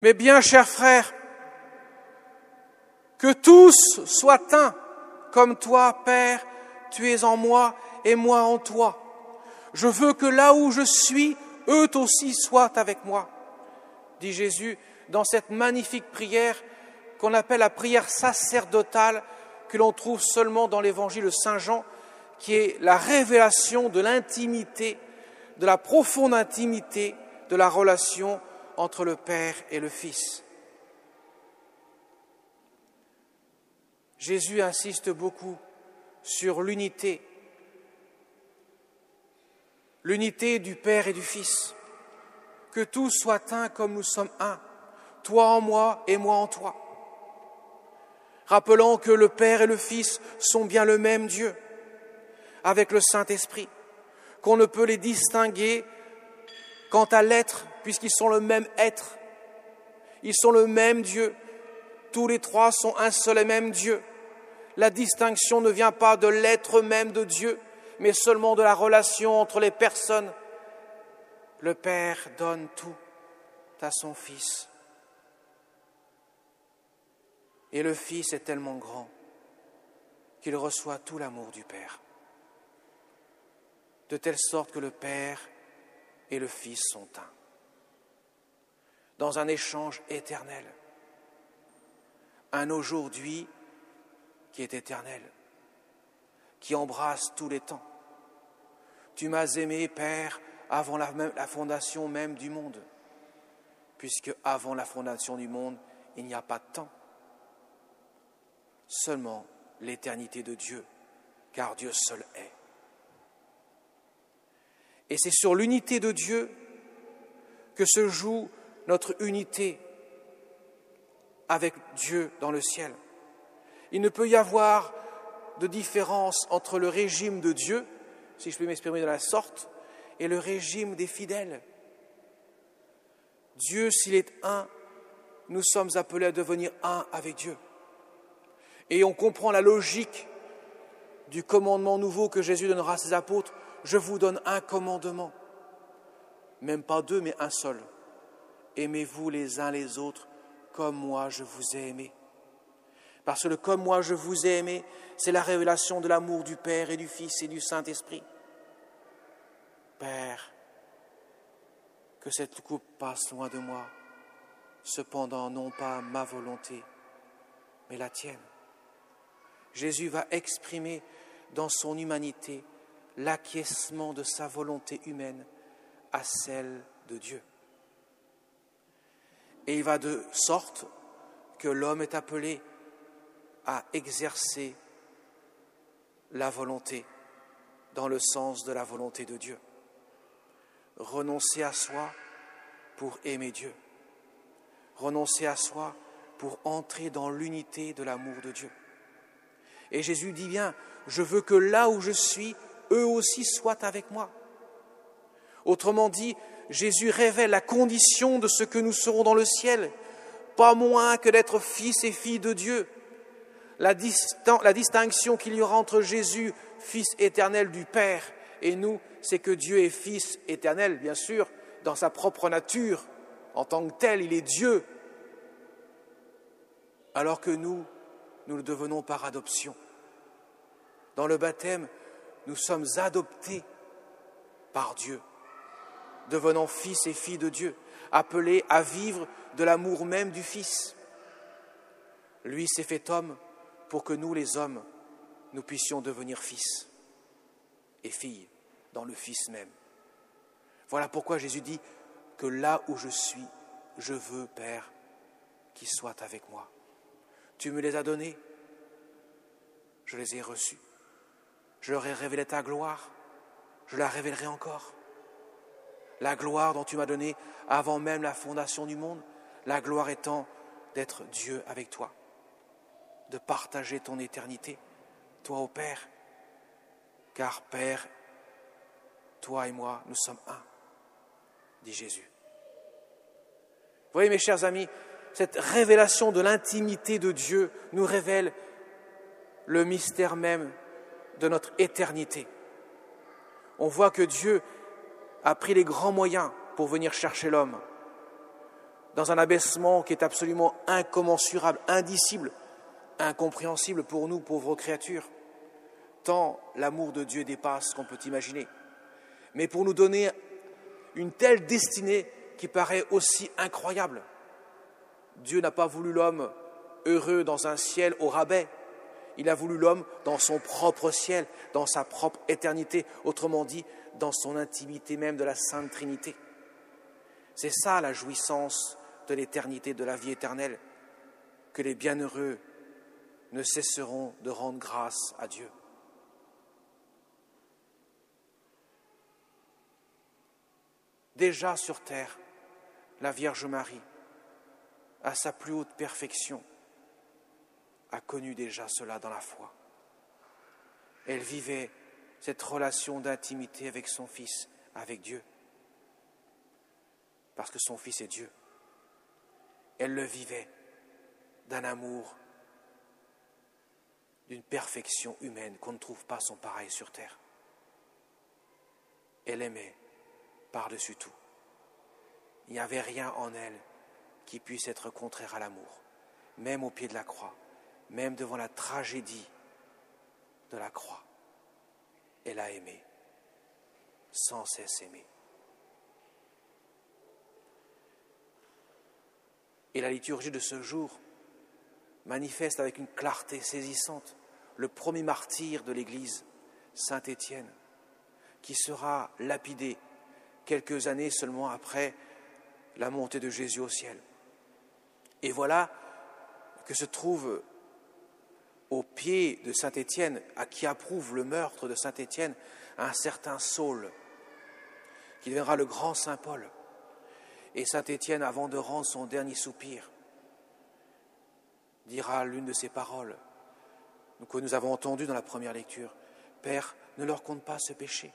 Mes bien chers frères, que tous soient un, comme toi, Père, tu es en moi et moi en toi. Je veux que là où je suis, eux aussi soient avec moi, dit Jésus dans cette magnifique prière qu'on appelle la prière sacerdotale, que l'on trouve seulement dans l'évangile de Saint Jean, qui est la révélation de l'intimité, de la profonde intimité de la relation entre le Père et le Fils. Jésus insiste beaucoup sur l'unité du Père et du Fils, que tous soient un comme nous sommes un, toi en moi et moi en toi. Rappelant que le Père et le Fils sont bien le même Dieu, avec le Saint-Esprit, qu'on ne peut les distinguer quant à l'être, puisqu'ils sont le même être. Ils sont le même Dieu. Tous les trois sont un seul et même Dieu. La distinction ne vient pas de l'être même de Dieu, mais seulement de la relation entre les personnes. Le Père donne tout à son Fils. Et le Fils est tellement grand qu'il reçoit tout l'amour du Père. De telle sorte que le Père et le Fils sont un, dans un échange éternel. Un aujourd'hui qui est éternel, qui embrasse tous les temps. Tu m'as aimé, Père, avant la fondation même du monde, puisque avant la fondation du monde, il n'y a pas de temps. Seulement l'éternité de Dieu, car Dieu seul est. Et c'est sur l'unité de Dieu que se joue notre unité avec Dieu dans le ciel. Il ne peut y avoir de différence entre le régime de Dieu, si je peux m'exprimer de la sorte, et le régime des fidèles. Dieu, s'il est un, nous sommes appelés à devenir un avec Dieu. Et on comprend la logique du commandement nouveau que Jésus donnera à ses apôtres. Je vous donne un commandement, même pas deux, mais un seul. Aimez-vous les uns les autres comme moi je vous ai aimé. Parce que comme moi je vous ai aimé, c'est la révélation de l'amour du Père et du Fils et du Saint-Esprit. Père, que cette coupe passe loin de moi, cependant non pas ma volonté, mais la tienne. Jésus va exprimer dans son humanité l'acquiescement de sa volonté humaine à celle de Dieu. Et il va de sorte que l'homme est appelé à exercer la volonté dans le sens de la volonté de Dieu. Renoncer à soi pour aimer Dieu. Renoncer à soi pour entrer dans l'unité de l'amour de Dieu. Et Jésus dit bien, je veux que là où je suis, eux aussi soient avec moi. Autrement dit, Jésus révèle la condition de ce que nous serons dans le ciel, pas moins que d'être fils et filles de Dieu. La distinction qu'il y aura entre Jésus, Fils éternel du Père, et nous, c'est que Dieu est Fils éternel, bien sûr, dans sa propre nature. En tant que tel, il est Dieu. Alors que nous le devenons par adoption. Dans le baptême, nous sommes adoptés par Dieu, devenant fils et filles de Dieu, appelés à vivre de l'amour même du Fils. Lui s'est fait homme pour que nous, les hommes, nous puissions devenir fils et filles dans le Fils même. Voilà pourquoi Jésus dit que là où je suis, je veux, Père, qu'ils soient avec moi. Tu me les as donnés, je les ai reçus. Je leur ai révélé ta gloire, je la révélerai encore. La gloire dont tu m'as donnée avant même la fondation du monde, la gloire étant d'être Dieu avec toi, de partager ton éternité, toi au Père. Car Père, toi et moi, nous sommes un, dit Jésus. Vous voyez, mes chers amis, cette révélation de l'intimité de Dieu nous révèle le mystère même de notre éternité. On voit que Dieu a pris les grands moyens pour venir chercher l'homme. dans un abaissement qui est absolument incommensurable, indicible, incompréhensible pour nous, pauvres créatures, tant l'amour de Dieu dépasse ce qu'on peut imaginer. Mais pour nous donner une telle destinée qui paraît aussi incroyable. Dieu n'a pas voulu l'homme heureux dans un ciel au rabais. Il a voulu l'homme dans son propre ciel, dans sa propre éternité, autrement dit, dans son intimité même de la Sainte Trinité. C'est ça la jouissance de l'éternité, de la vie éternelle, que les bienheureux ne cesseront de rendre grâce à Dieu. Déjà sur terre, la Vierge Marie, à sa plus haute perfection, a connu déjà cela dans la foi. Elle vivait cette relation d'intimité avec son Fils, avec Dieu, parce que son Fils est Dieu. Elle le vivait d'un amour, d'une perfection humaine qu'on ne trouve pas son pareil sur terre. Elle aimait par-dessus tout. Il n'y avait rien en elle qui puisse être contraire à l'amour, même au pied de la croix, même devant la tragédie de la croix. Elle a aimé, sans cesse aimé. Et la liturgie de ce jour manifeste avec une clarté saisissante le premier martyr de l'Église, saint Étienne, qui sera lapidé quelques années seulement après la montée de Jésus au ciel. Et voilà que se trouve au pied de saint Étienne, à qui approuve le meurtre de saint Étienne, un certain Saul, qui deviendra le grand saint Paul. Et saint Étienne, avant de rendre son dernier soupir, dira l'une de ces paroles que nous avons entendues dans la première lecture. « Père, ne leur compte pas ce péché,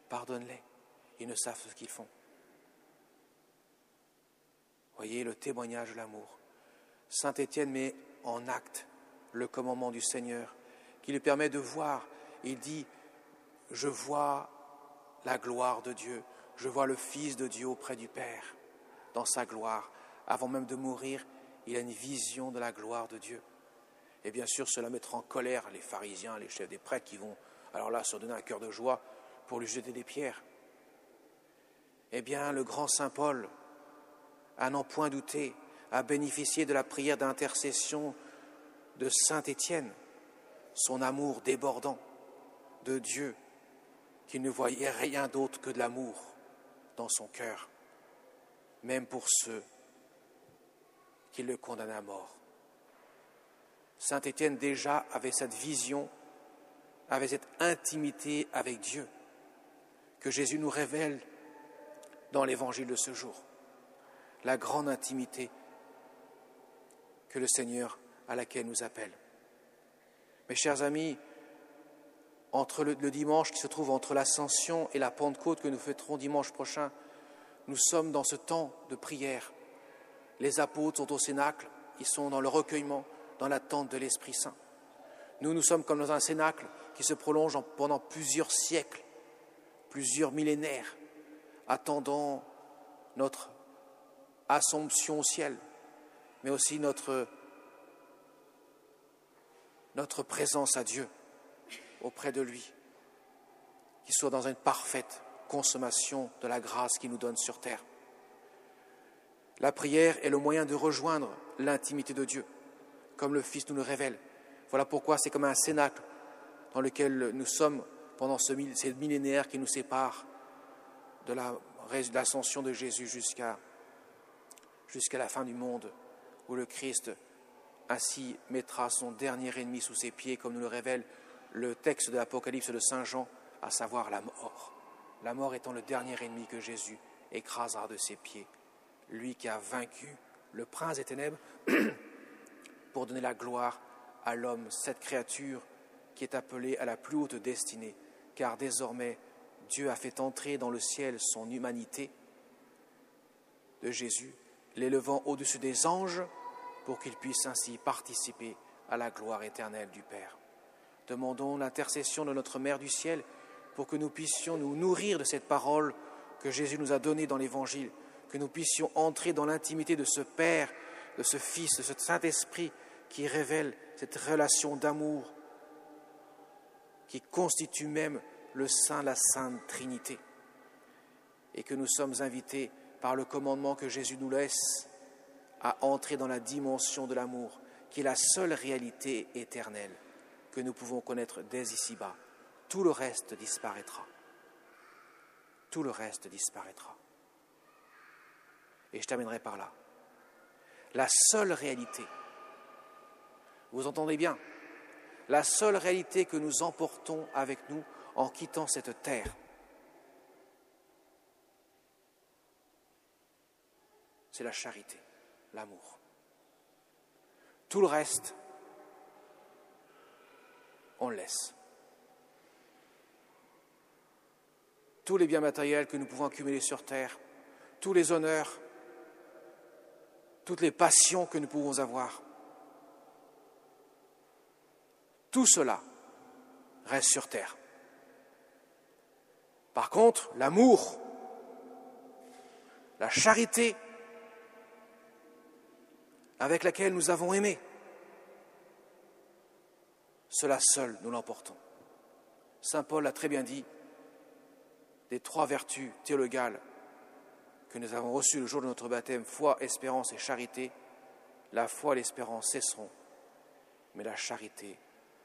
pardonne-les, ils ne savent ce qu'ils font. » Voyez le témoignage de l'amour. Saint Étienne met en acte le commandement du Seigneur qui lui permet de voir. Il dit « Je vois la gloire de Dieu, je vois le Fils de Dieu auprès du Père dans sa gloire. » Avant même de mourir, il a une vision de la gloire de Dieu. Et bien sûr, cela mettra en colère les pharisiens, les chefs des prêtres qui vont alors là se donner un cœur de joie pour lui jeter des pierres. Eh bien, le grand saint Paul, à n'en point douter, a bénéficié de la prière d'intercession de saint Étienne, son amour débordant de Dieu, qui ne voyait rien d'autre que de l'amour dans son cœur, même pour ceux qui le condamnaient à mort. Saint Étienne déjà avait cette vision, avait cette intimité avec Dieu que Jésus nous révèle dans l'évangile de ce jour. La grande intimité que le Seigneur à laquelle nous appelle. Mes chers amis, entre le dimanche qui se trouve entre l'Ascension et la Pentecôte que nous fêterons dimanche prochain, nous sommes dans ce temps de prière. Les apôtres sont au cénacle, ils sont dans le recueillement, dans l'attente de l'Esprit Saint. Nous sommes comme dans un cénacle qui se prolonge pendant plusieurs siècles, plusieurs millénaires, attendant notre assomption au ciel, mais aussi notre présence à Dieu auprès de lui, qui soit dans une parfaite consommation de la grâce qu'il nous donne sur terre. La prière est le moyen de rejoindre l'intimité de Dieu, comme le Fils nous le révèle. Voilà pourquoi c'est comme un cénacle dans lequel nous sommes pendant ces millénaires qui nous séparent de l'ascension de Jésus jusqu'à la fin du monde, où le Christ ainsi mettra son dernier ennemi sous ses pieds, comme nous le révèle le texte de l'Apocalypse de Saint Jean, à savoir la mort. La mort étant le dernier ennemi que Jésus écrasera de ses pieds, lui qui a vaincu le prince des ténèbres pour donner la gloire à l'homme, cette créature qui est appelée à la plus haute destinée, car désormais Dieu a fait entrer dans le ciel son humanité de Jésus, l'élevant au-dessus des anges pour qu'il puisse ainsi participer à la gloire éternelle du Père. Demandons l'intercession de notre Mère du ciel pour que nous puissions nous nourrir de cette parole que Jésus nous a donnée dans l'Évangile, que nous puissions entrer dans l'intimité de ce Père, de ce Fils, de ce Saint-Esprit qui révèle cette relation d'amour qui constitue même le Saint, la Sainte Trinité. Et que nous sommes invités par le commandement que Jésus nous laisse à entrer dans la dimension de l'amour, qui est la seule réalité éternelle que nous pouvons connaître dès ici-bas. Tout le reste disparaîtra. Tout le reste disparaîtra. Et je terminerai par là. La seule réalité, vous entendez bien, la seule réalité que nous emportons avec nous en quittant cette terre, c'est la charité, l'amour. Tout le reste, on le laisse. Tous les biens matériels que nous pouvons accumuler sur terre, tous les honneurs, toutes les passions que nous pouvons avoir, tout cela reste sur terre. Par contre, l'amour, la charité avec laquelle nous avons aimé, cela seul nous l'emportons. Saint Paul l'a très bien dit, des 3 vertus théologales que nous avons reçues le jour de notre baptême, foi, espérance et charité, la foi et l'espérance cesseront, mais la charité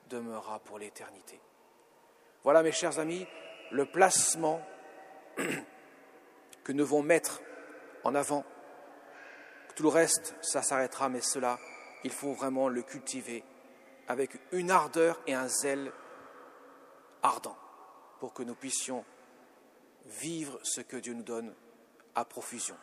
demeurera pour l'éternité. Voilà, mes chers amis, le placement que nous devons mettre en avant. Tout le reste, ça s'arrêtera, mais cela, il faut vraiment le cultiver avec une ardeur et un zèle ardent pour que nous puissions vivre ce que Dieu nous donne à profusion.